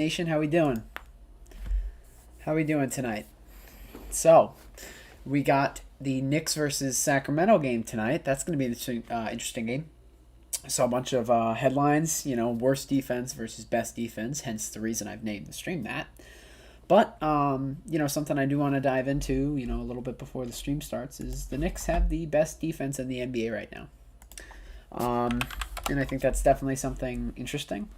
Nation, how we doing? How we doing tonight? So, we got the Knicks versus Sacramento game tonight. That's going to be an interesting game. Saw a bunch of headlines, worst defense versus best defense, hence the reason I've named the stream that. But, something I do want to dive into, a little bit before the stream starts is the Knicks have the best defense in the NBA right now. And I think that's definitely something interesting.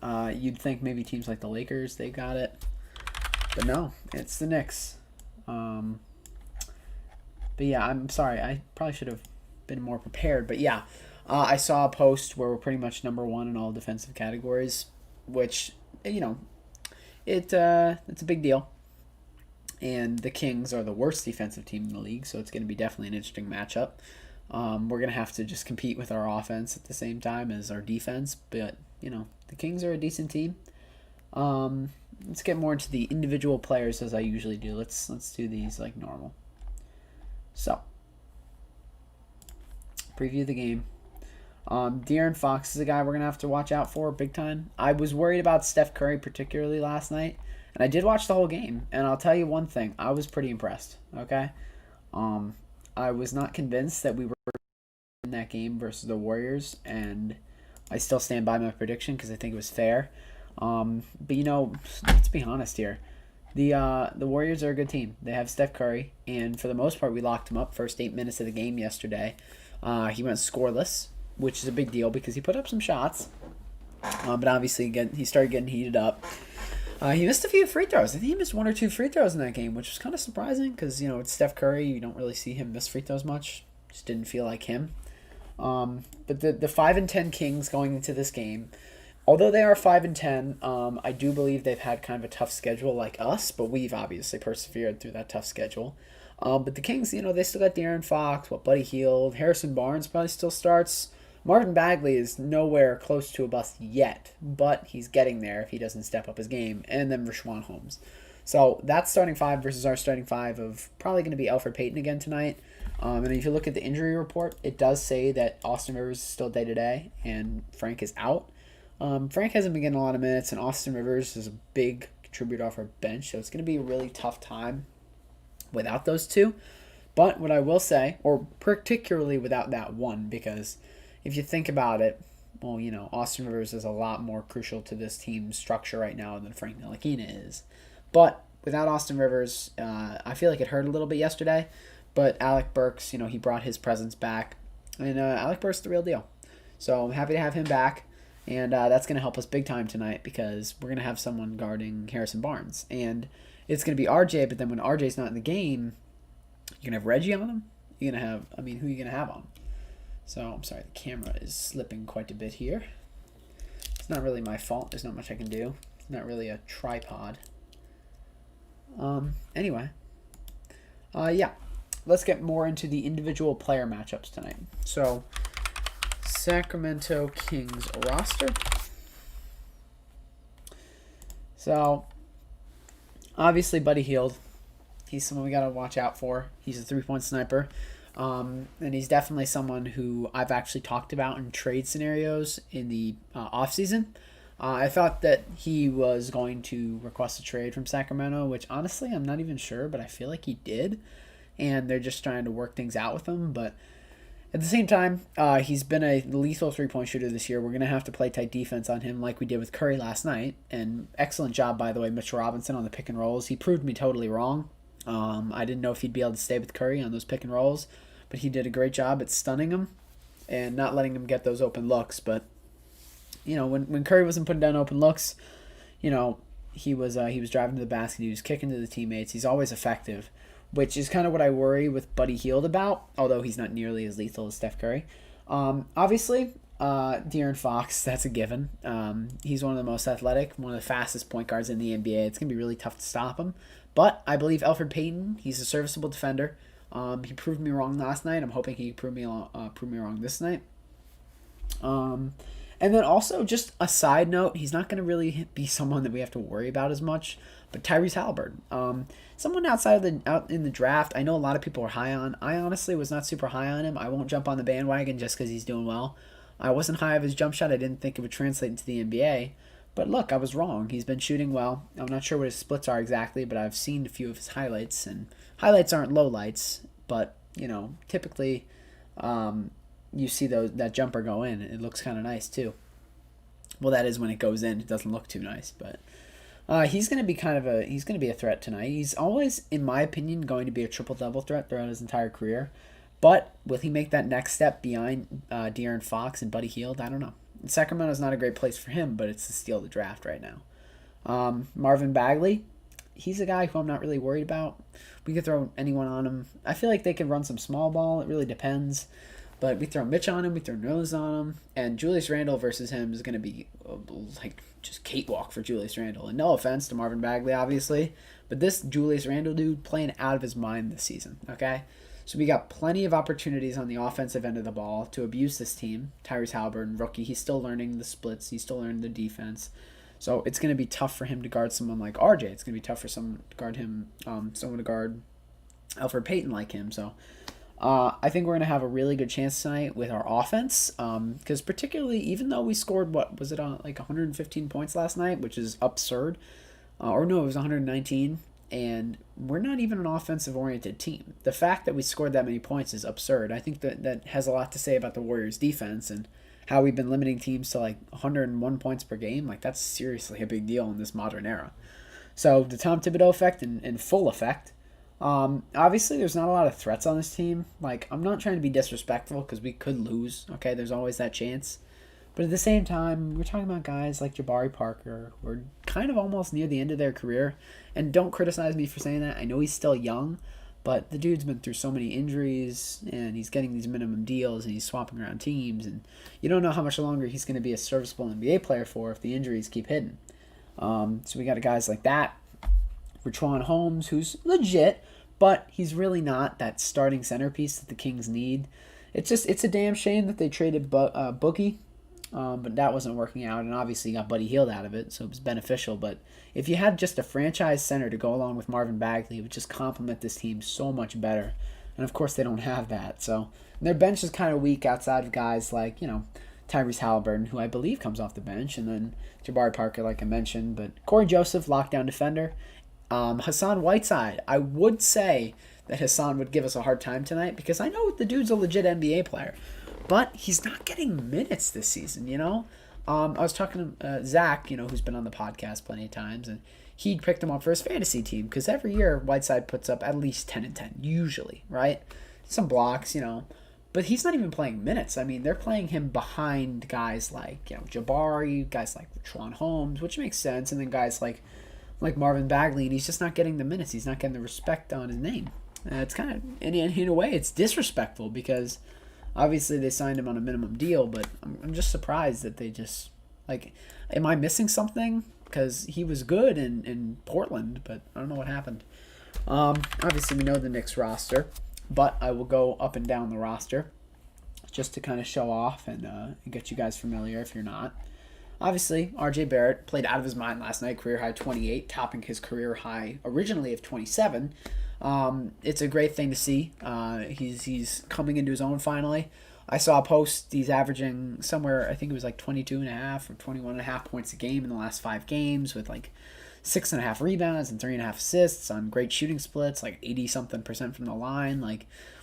You'd think maybe teams like the Lakers, they got it. But no, it's the Knicks. But yeah, I'm sorry. I probably should have been more prepared. But yeah, I saw a post where we're pretty much number one in all defensive categories, which, it's a big deal. And the Kings are the worst defensive team in the league, so it's going to be definitely an interesting matchup. We're going to have to just compete with our offense at the same time as our defense, but, the Kings are a decent team. Let's get more into the individual players as I usually do. Let's do these like normal. So, preview the game. De'Aaron Fox is a guy we're going to have to watch out for big time. I was worried about Steph Curry particularly last night, and I did watch the whole game, and I'll tell you one thing. I was pretty impressed, okay? I was not convinced that we were in that game versus the Warriors, and I still stand by my prediction because I think it was fair. But let's be honest here. The Warriors are a good team. They have Steph Curry, and for the most part, we locked him up first 8 minutes of the game yesterday. He went scoreless, which is a big deal because he put up some shots. But obviously, again, he started getting heated up. He missed a few free throws. I think he missed 1 or 2 free throws in that game, which was kind of surprising because, it's Steph Curry. You don't really see him miss free throws much. Just didn't feel like him. But the 5-10 Kings going into this game, although they are 5-10, I do believe they've had kind of a tough schedule like us, but we've obviously persevered through that tough schedule. But the Kings, they still got De'Aaron Fox, Buddy Hield, Harrison Barnes probably still starts. Marvin Bagley is nowhere close to a bust yet, but he's getting there if he doesn't step up his game. And then Richaun Holmes. So that's starting five versus our starting five of probably going to be Elfrid Payton again tonight. And if you look at the injury report, it does say that Austin Rivers is still day-to-day and Frank is out. Frank hasn't been getting a lot of minutes, and Austin Rivers is a big contributor off our bench, so it's going to be a really tough time without those two. But what I will say, or particularly without that one, because if you think about it, well, Austin Rivers is a lot more crucial to this team's structure right now than Frank Ntilikina is. But without Austin Rivers, I feel like it hurt a little bit yesterday. But Alec Burks, he brought his presence back. And Alec Burks is the real deal. So I'm happy to have him back. And that's going to help us big time tonight because we're going to have someone guarding Harrison Barnes. And it's going to be RJ, but then when RJ's not in the game, you're going to have Reggie on him. You're going to have, who are you going to have on? So, I'm sorry, the camera is slipping quite a bit here. It's not really my fault. There's not much I can do. It's not really a tripod. Anyway. Yeah. Let's get more into the individual player matchups tonight. So, Sacramento Kings roster. So, obviously, Buddy Hield. He's someone we got to watch out for. He's a three-point sniper. And he's definitely someone who I've actually talked about in trade scenarios in the offseason. I thought that he was going to request a trade from Sacramento, which honestly I'm not even sure, but I feel like he did. And they're just trying to work things out with him. But at the same time, he's been a lethal three-point shooter this year. We're going to have to play tight defense on him like we did with Curry last night. And excellent job, by the way, Mitchell Robinson on the pick and rolls. He proved me totally wrong. I didn't know if he'd be able to stay with Curry on those pick and rolls. But he did a great job at stunning him and not letting him get those open looks. But, when Curry wasn't putting down open looks, he was driving to the basket. He was kicking to the teammates. He's always effective, which is kind of what I worry with Buddy Hield about, although he's not nearly as lethal as Steph Curry. Obviously, De'Aaron Fox, that's a given. He's one of the most athletic, one of the fastest point guards in the NBA. It's going to be really tough to stop him. But I believe Elfrid Payton, he's a serviceable defender. He proved me wrong last night. I'm hoping he prove me wrong this night. And then also, just a side note, he's not going to really be someone that we have to worry about as much. But Tyrese Halliburton, someone out in the draft, I know a lot of people are high on. I honestly was not super high on him. I won't jump on the bandwagon just because he's doing well. I wasn't high of his jump shot. I didn't think it would translate into the NBA. But look, I was wrong. He's been shooting well. I'm not sure what his splits are exactly, but I've seen a few of his highlights, and highlights aren't lowlights, but typically, you see that jumper go in. It looks kind of nice too. Well, that is when it goes in. It doesn't look too nice, but he's going to be he's going to be a threat tonight. He's always, in my opinion, going to be a triple-double threat throughout his entire career. But will he make that next step behind De'Aaron Fox and Buddy Hield? I don't know. Sacramento's not a great place for him, but it's the steal of the draft right now. Marvin Bagley, he's a guy who I'm not really worried about. We could throw anyone on him. I feel like they can run some small ball. It really depends. But we throw Mitch on him, we throw Nose on him, and Julius Randle versus him is going to be just cakewalk for Julius Randle. And no offense to Marvin Bagley, obviously, but this Julius Randle dude playing out of his mind this season, okay? So we got plenty of opportunities on the offensive end of the ball to abuse this team. Tyrese Halliburton, rookie, he's still learning the splits. He's still learning the defense. So it's going to be tough for him to guard someone like RJ. It's going to be tough for someone to guard him, someone to guard Alfred Payton like him. So I think we're going to have a really good chance tonight with our offense. Because particularly, even though we scored, 115 points last night, which is absurd. It was 119. And we're not even an offensive-oriented team. The fact that we scored that many points is absurd. I think that has a lot to say about the Warriors' defense and how we've been limiting teams to 101 points per game. That's seriously a big deal in this modern era. So the Tom Thibodeau effect in full effect. Obviously, there's not a lot of threats on this team. I'm not trying to be disrespectful because we could lose. Okay, there's always that chance. But at the same time, we're talking about guys like Jabari Parker who are kind of almost near the end of their career. And don't criticize me for saying that. I know he's still young, but the dude's been through so many injuries, and he's getting these minimum deals, and he's swapping around teams. And you don't know how much longer he's going to be a serviceable NBA player for if the injuries keep hitting. So we got guys like that. Richaun Holmes, who's legit, but he's really not that starting centerpiece that the Kings need. It's a damn shame that they traded Boogie. But that wasn't working out, and obviously got Buddy Hield out of it, so it was beneficial. But if you had just a franchise center to go along with Marvin Bagley, it would just complement this team so much better. And of course, they don't have that. So their bench is kind of weak outside of guys like, Tyrese Halliburton, who I believe comes off the bench, and then Jabari Parker, like I mentioned. But Corey Joseph, lockdown defender. Hassan Whiteside, I would say that Hassan would give us a hard time tonight because I know the dude's a legit NBA player. But he's not getting minutes this season, I was talking to Zach, who's been on the podcast plenty of times, and he picked him up for his fantasy team because every year Whiteside puts up at least 10 and 10, usually, right? Some blocks, but he's not even playing minutes. I mean, they're playing him behind guys like, Jabari, guys like Richaun Holmes, which makes sense, and then guys like Marvin Bagley, and he's just not getting the minutes. He's not getting the respect on his name. It's kind of, in a way, it's disrespectful because obviously they signed him on a minimum deal, but I'm just surprised that they just, am I missing something? Because he was good in Portland, but I don't know what happened. Obviously we know the Knicks roster, but I will go up and down the roster just to kind of show off and get you guys familiar if you're not. Obviously, RJ Barrett played out of his mind last night, career high 28, topping his career high originally of 27. It's a great thing to see. He's coming into his own finally. I saw a post, he's averaging somewhere, I think it was 22.5 or 21.5 points a game in the last 5 games with 6.5 rebounds and 3.5 assists on great shooting splits, 80-something% from the line.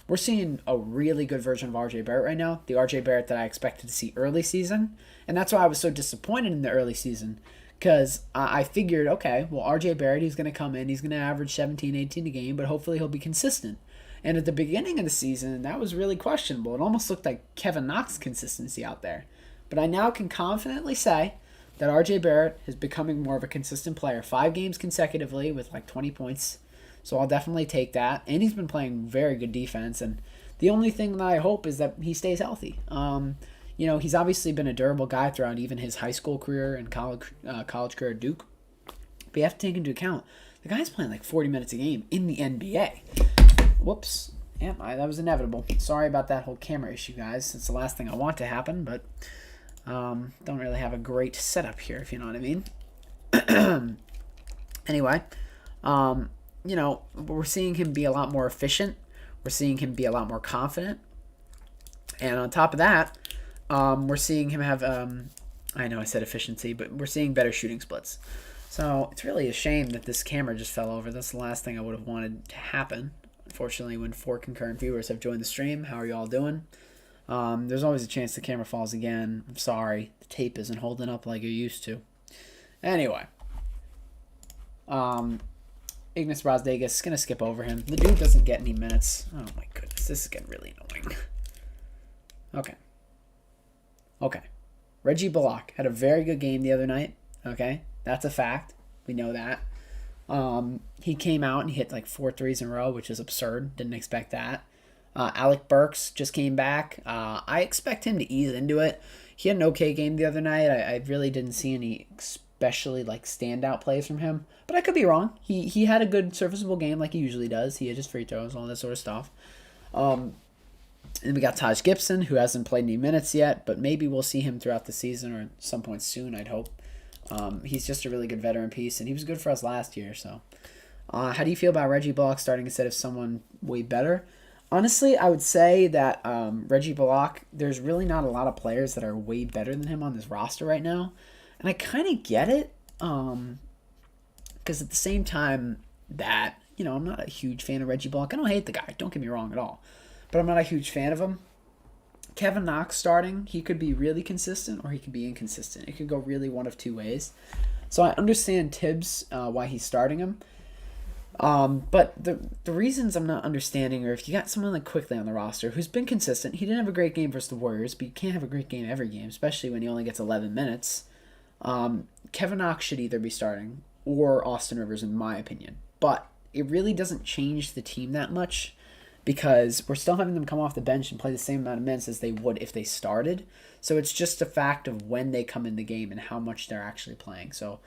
We're seeing a really good version of RJ Barrett right now, the RJ Barrett that I expected to see early season, and that's why I was so disappointed in the early season. Because I figured, okay, well, RJ Barrett, he's going to come in, he's going to average 17, 18 a game, but hopefully he'll be consistent. And at the beginning of the season, that was really questionable. It almost looked like Kevin Knox consistency out there. But I now can confidently say that RJ Barrett is becoming more of a consistent player. 5 games consecutively with 20 points. So I'll definitely take that. And he's been playing very good defense. And the only thing that I hope is that he stays healthy. He's obviously been a durable guy throughout even his high school career and college career at Duke. But you have to take into account, the guy's playing 40 minutes a game in the NBA. Whoops. Yeah, that was inevitable. Sorry about that whole camera issue, guys. It's the last thing I want to happen, but don't really have a great setup here, if you know what I mean. Anyway, we're seeing him be a lot more efficient. We're seeing him be a lot more confident. And on top of that, we're seeing him have I know I said efficiency, but we're seeing better shooting splits. So it's really a shame that this camera just fell over. That's the last thing I would have wanted to happen. Unfortunately, when 4 concurrent viewers have joined the stream, how are you all doing? There's always a chance the camera falls again. I'm sorry. The tape isn't holding up like it used to. Anyway. Ignis Brasdegas, going to skip over him. The dude doesn't get any minutes. Oh my goodness. This is getting really annoying. Okay. Reggie Block had a very good game the other night. Okay. That's a fact. We know that. He came out and hit like 4 threes in a row, which is absurd. Didn't expect that. Alec Burks just came back. I expect him to ease into it. He had an okay game the other night. I really didn't see any especially like standout plays from him, but I could be wrong. He had a good serviceable game like he usually does. He had his free throws, all that sort of stuff. And we got Taj Gibson, who hasn't played any minutes yet, but maybe we'll see him throughout the season or at some point soon, I'd hope. He's just a really good veteran piece, and he was good for us last year. So, how do you feel about Reggie Block starting instead of someone way better? Honestly, I would say that Reggie Block, there's really not a lot of players that are way better than him on this roster right now. And I kind of get it, because at the same time that, I'm not a huge fan of Reggie Block. I don't hate the guy, don't get me wrong at all. But I'm not a huge fan of him. Kevin Knox starting, he could be really consistent or he could be inconsistent. It could go really one of two ways. So I understand Tibbs, why he's starting him. But the reasons I'm not understanding are if you got someone like Quickly on the roster who's been consistent. He didn't have a great game versus the Warriors, but you can't have a great game every game, especially when he only gets 11 minutes. Kevin Knox should either be starting or Austin Rivers, in my opinion. But it really doesn't change the team that much because we're still having them come off the bench and play the same amount of minutes as they would if they started. So it's just a fact of when they come in the game and how much they're actually playing. So,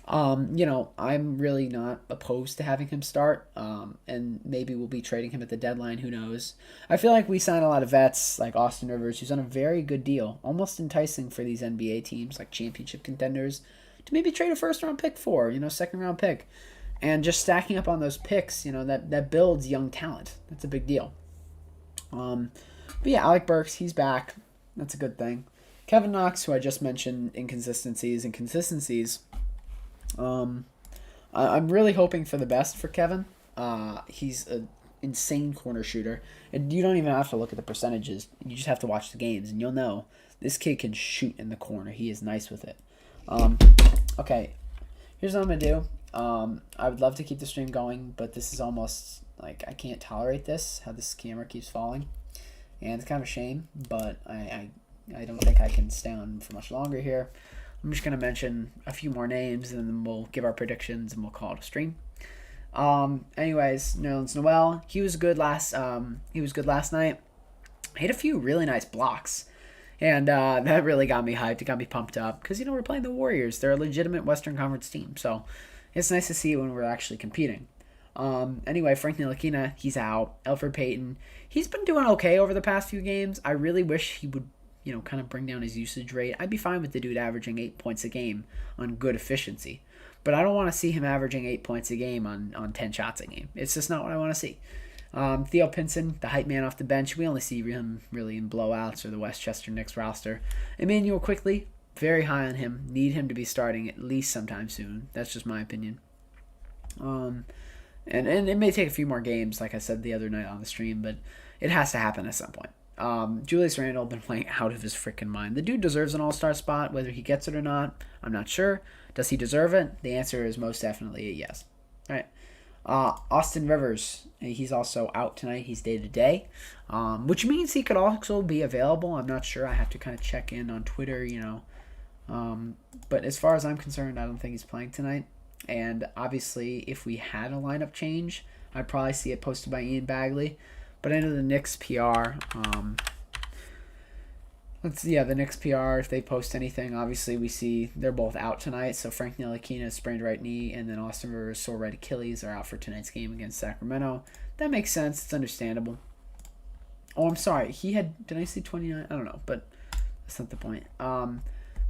I'm really not opposed to having him start, and maybe we'll be trading him at the deadline. Who knows? I feel like we sign a lot of vets like Austin Rivers, who's on a very good deal, almost enticing for these NBA teams like championship contenders to maybe trade a first-round pick for, second-round pick. And just stacking up on those picks, that builds young talent. That's a big deal. But yeah, Alec Burks, he's back. That's a good thing. Kevin Knox, who I just mentioned, inconsistencies. I'm really hoping for the best for Kevin. He's an insane corner shooter. And you don't even have to look at the percentages. You just have to watch the games, and you'll know this kid can shoot in the corner. He is nice with it. Okay, here's what I'm going to do. I would love to keep the stream going, but this is almost like I can't tolerate this, how this camera keeps falling. And it's kind of a shame, but I don't think I can stay on for much longer here. I'm just going to mention a few more names, and then we'll give our predictions, and we'll call it a stream. Anyways, Nerlens Noel, he was good last night. He had a few really nice blocks. And that really got me hyped. It got me pumped up because, we're playing the Warriors. They're a legitimate Western Conference team. So it's nice to see when we're actually competing. Anyway, Frank Ntilikina, he's out. Elfrid Payton, he's been doing okay over the past few games. I really wish he would, kind of bring down his usage rate. I'd be fine with the dude averaging 8 points a game on good efficiency. But I don't want to see him averaging 8 points a game on 10 shots a game. It's just not what I want to see. Theo Pinson, the hype man off the bench, we only see him really in blowouts or the Westchester Knicks roster. Emmanuel Quickly, very high on him. Need him to be starting at least sometime soon. That's just my opinion. And it may take a few more games, like I said the other night on the stream, but it has to happen at some point. Julius Randle been playing out of his freaking mind. The dude deserves an all-star spot, whether he gets it or not. I'm not sure. Does he deserve it? The answer is most definitely a yes. All right. Austin Rivers, he's also out tonight. He's day-to-day, which means he could also be available. I'm not sure. I have to kind of check in on Twitter, But as far as I'm concerned, I don't think he's playing tonight. And obviously, if we had a lineup change, I'd probably see it posted by Ian Bagley. But I know the Knicks PR, the Knicks PR, if they post anything, obviously we see they're both out tonight. So Frank Ntilikina sprained right knee, and then Austin Rivers sore right Achilles are out for tonight's game against Sacramento. That makes sense. It's understandable. Oh, I'm sorry. Did I see 29? I don't know, but that's not the point.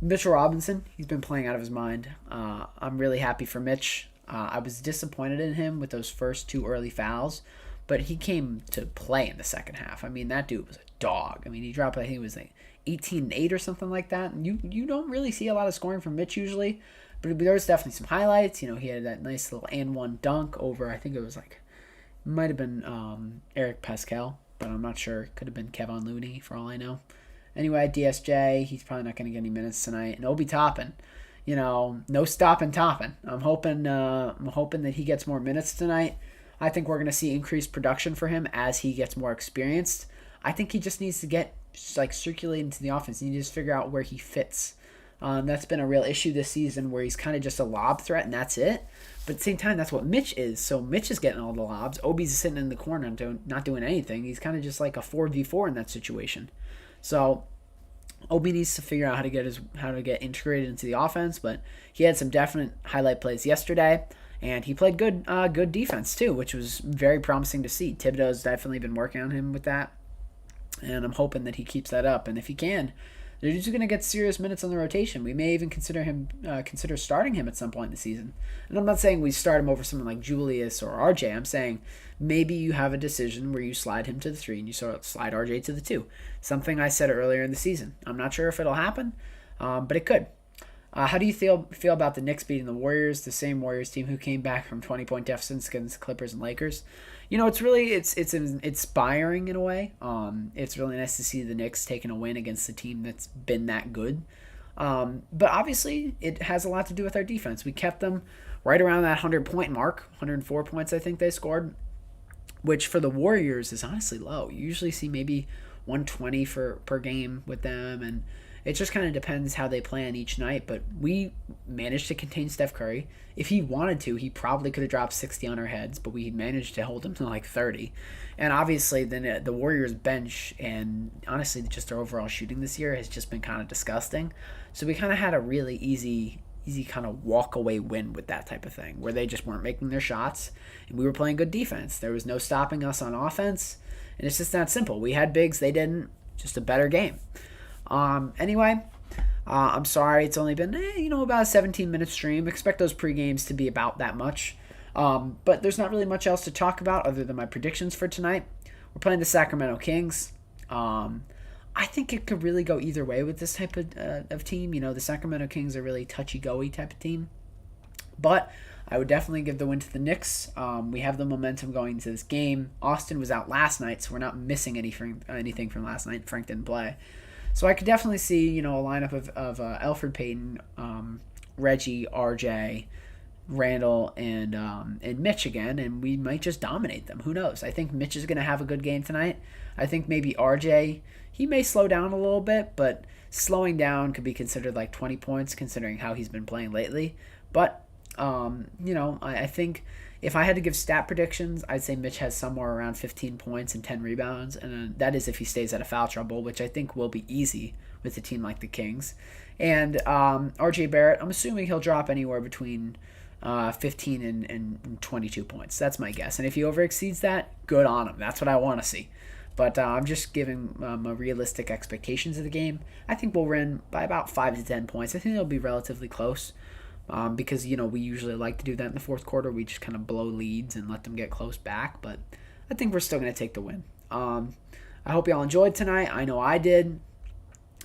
Mitchell Robinson, he's been playing out of his mind. I'm really happy for Mitch. I was disappointed in him with those first 2 early fouls, but he came to play in the second half. I mean, that dude was a dog. I mean, he dropped, I think it was like 18-8 or something like that. And you don't really see a lot of scoring from Mitch usually, but there was definitely some highlights. He had that nice little and one dunk over, I think it was like, might have been Eric Pascal, but I'm not sure. Could have been Kevin Looney for all I know. Anyway, DSJ, he's probably not going to get any minutes tonight. And Obi Toppin, no stopping Toppin. I'm hoping that he gets more minutes tonight. I think we're going to see increased production for him as he gets more experienced. I think he just needs to get circulate into the offense. He needs to figure out where he fits. That's been a real issue this season where he's kind of just a lob threat and that's it. But at the same time, that's what Mitch is. So Mitch is getting all the lobs. Obi's sitting in the corner and not doing anything. He's kind of just like a 4v4 in that situation. So Obi needs to figure out how to get integrated into the offense. But he had some definite highlight plays yesterday. And he played good defense too, which was very promising to see. Thibodeau's definitely been working on him with that. And I'm hoping that he keeps that up. And if he can, they're just going to get serious minutes on the rotation. We may even consider starting him at some point in the season. And I'm not saying we start him over someone like Julius or RJ. I'm saying maybe you have a decision where you slide him to the 3 and you sort of slide RJ to the 2. Something I said earlier in the season. I'm not sure if it'll happen, but it could. How do you feel about the Knicks beating the Warriors, the same Warriors team who came back from 20-point deficits against the Clippers and Lakers? It's inspiring in a way. It's really nice to see the Knicks taking a win against a team that's been that good. But obviously, it has a lot to do with our defense. We kept them right around that 100-point mark, 104 points I think they scored, which for the Warriors is honestly low. You usually see maybe 120 per game with them, and it just kind of depends how they plan each night, but we managed to contain Steph Curry. If he wanted to, he probably could have dropped 60 on our heads, but we managed to hold him to like 30. And obviously, then the Warriors bench and honestly, just their overall shooting this year has just been kind of disgusting. So we kind of had a really easy kind of walk-away win with that type of thing, where they just weren't making their shots, and we were playing good defense. There was no stopping us on offense, and it's just that simple. We had bigs, they didn't. Just a better game. Anyway, I'm sorry it's only been, about a 17-minute stream. Expect those pre-games to be about that much. But there's not really much else to talk about other than my predictions for tonight. We're playing the Sacramento Kings. I think it could really go either way with this type of team. The Sacramento Kings are really touchy-go-y type of team. But I would definitely give the win to the Knicks. We have the momentum going into this game. Austin was out last night, so we're not missing anything from last night. Frank didn't play. So I could definitely see, a lineup of Elfrid Payton, Reggie, RJ, Randall, and Mitch again, and we might just dominate them. Who knows? I think Mitch is going to have a good game tonight. I think maybe RJ, he may slow down a little bit, but slowing down could be considered like 20 points considering how he's been playing lately. But, I think if I had to give stat predictions, I'd say Mitch has somewhere around 15 points and 10 rebounds, and that is if he stays out of foul trouble, which I think will be easy with a team like the Kings. And RJ Barrett, I'm assuming he'll drop anywhere between 15 and 22 points. That's my guess. And if he overexceeds that, good on him. That's what I want to see. But I'm just giving my realistic expectations of the game. I think we'll win by about 5 to 10 points. I think it'll be relatively close. Because, we usually like to do that in the fourth quarter. We just kind of blow leads and let them get close back. But I think we're still going to take the win. I hope y'all enjoyed tonight. I know I did.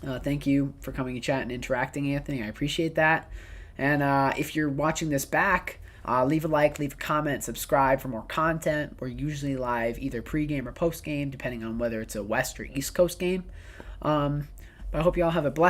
Thank you for coming and chat and interacting, Anthony. I appreciate that. And if you're watching this back, leave a like, leave a comment, subscribe for more content. We're usually live either pregame or postgame, depending on whether it's a West or East Coast game. But I hope y'all have a blessed